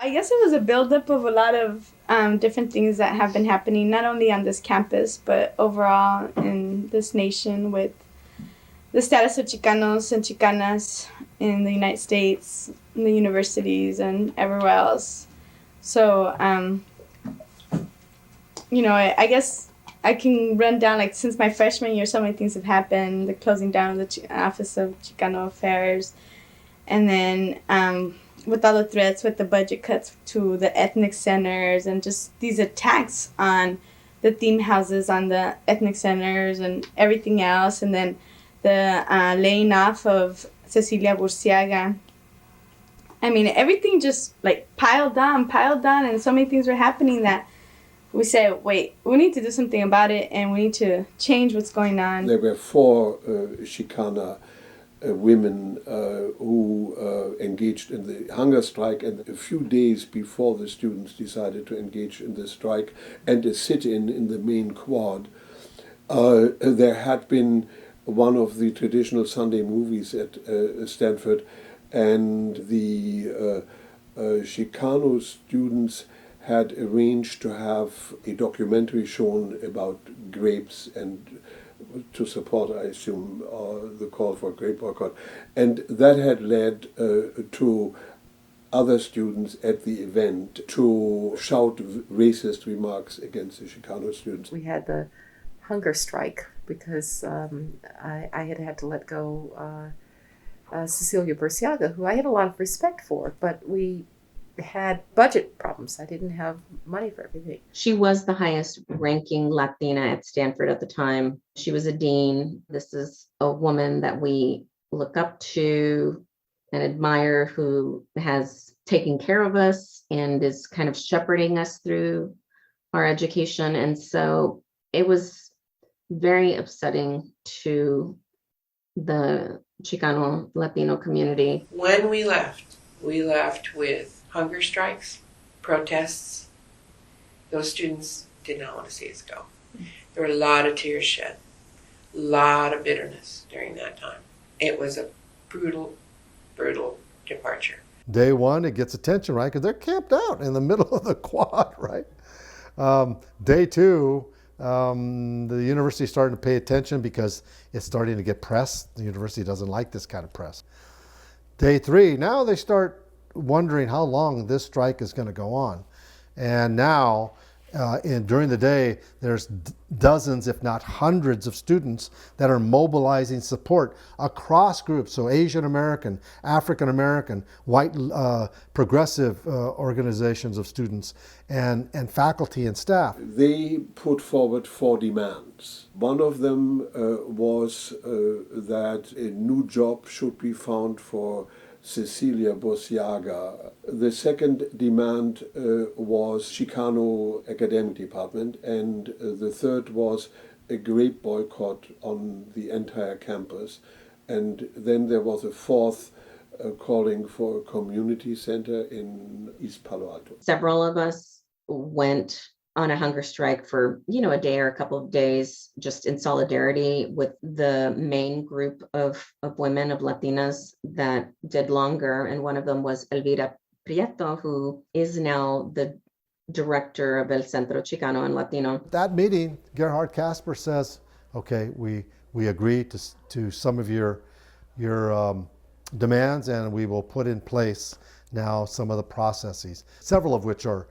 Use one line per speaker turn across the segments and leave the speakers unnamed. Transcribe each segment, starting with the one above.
I guess it was a buildup of a lot of different things that have been happening, not only on this campus, but overall in this nation with the status of Chicanos and Chicanas in the United States, in the universities, and everywhere else. So, I guess I can run down, like, since my freshman year, so many things have happened. The closing down of the Office of Chicano Affairs, and then with all the threats with the budget cuts to the ethnic centers and just these attacks on the theme houses on the ethnic centers and everything else, and then the laying off of Cecilia Burciaga. I mean, everything just like piled on, and so many things were happening that we said, wait, we need to do something about it, and we need to change what's going on.
There were four Chicana women who engaged in the hunger strike, and a few days before the students decided to engage in the strike and a sit-in in the main quad, there had been one of the traditional Sunday movies at Stanford, and the Chicano students had arranged to have a documentary shown about grapes and to support, I assume, the call for a grape boycott. And that had led to other students at the event to shout racist remarks against the Chicano students.
We had the hunger strike because I had to let go Cecilia Burciaga, who I had a lot of respect for, but we had budget problems. I didn't have money for everything.
She was the highest ranking Latina at Stanford at the time. She was a dean. This is a woman that we look up to and admire, who has taken care of us and is kind of shepherding us through our education. And so it was very upsetting to the Chicano Latino community.
When we left with hunger strikes, protests. Those students did not want to see us go. There were a lot of tears shed, a lot of bitterness during that time. It was a brutal, brutal departure.
Day one, it gets attention, right? Because they're camped out in the middle of the quad, right? Day two, the university is starting to pay attention because it's starting to get press. The university doesn't like this kind of press. Day three, now they start wondering how long this strike is going to go on. And now, during the day, there's dozens, if not hundreds of students that are mobilizing support across groups. So Asian American, African American, white progressive organizations of students and faculty and staff.
They put forward four demands. One of them was that a new job should be found for Cecilia Burciaga. The second demand was Chicano academic department, and the third was a grape boycott on the entire campus. And then there was a fourth calling for a community center in East Palo Alto.
Several of us went on a hunger strike for, a day or a couple of days, just in solidarity with the main group of women, of Latinas that did longer. And one of them was Elvira Prieto, who is now the director of El Centro Chicano and Latino.
That meeting, Gerhard Casper says, okay, we agree to some of your demands, and we will put in place now some of the processes, several of which are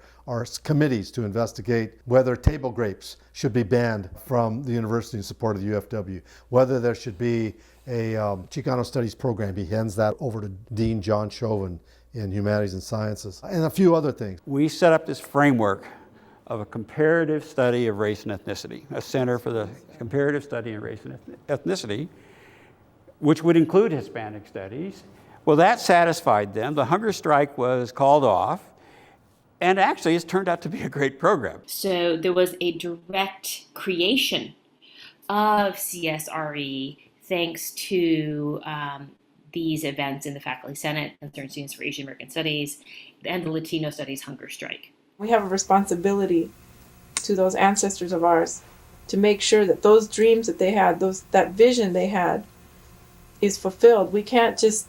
committees to investigate whether table grapes should be banned from the university in support of the UFW, whether there should be a Chicano Studies program. He hands that over to Dean John Chauvin in Humanities and Sciences, and a few other things.
We set up this framework of a comparative study of race and ethnicity, a center for the comparative study of race and ethnicity, which would include Hispanic studies. Well, that satisfied them. The hunger strike was called off, and actually it's turned out to be a great program.
So there was a direct creation of CSRE thanks to these events in the Faculty Senate, Concerned Students for Asian American Studies, and the Latino Studies hunger strike.
We have a responsibility to those ancestors of ours to make sure that those dreams that they had, that vision they had, is fulfilled. We can't just,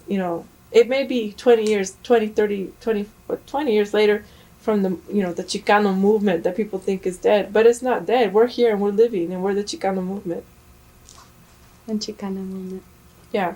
It may be 20 years, 20, 30, 20, 20 years later from the, the Chicano movement that people think is dead, but it's not dead. We're here and we're living and we're the Chicano movement.
And Chicana movement.
Yeah.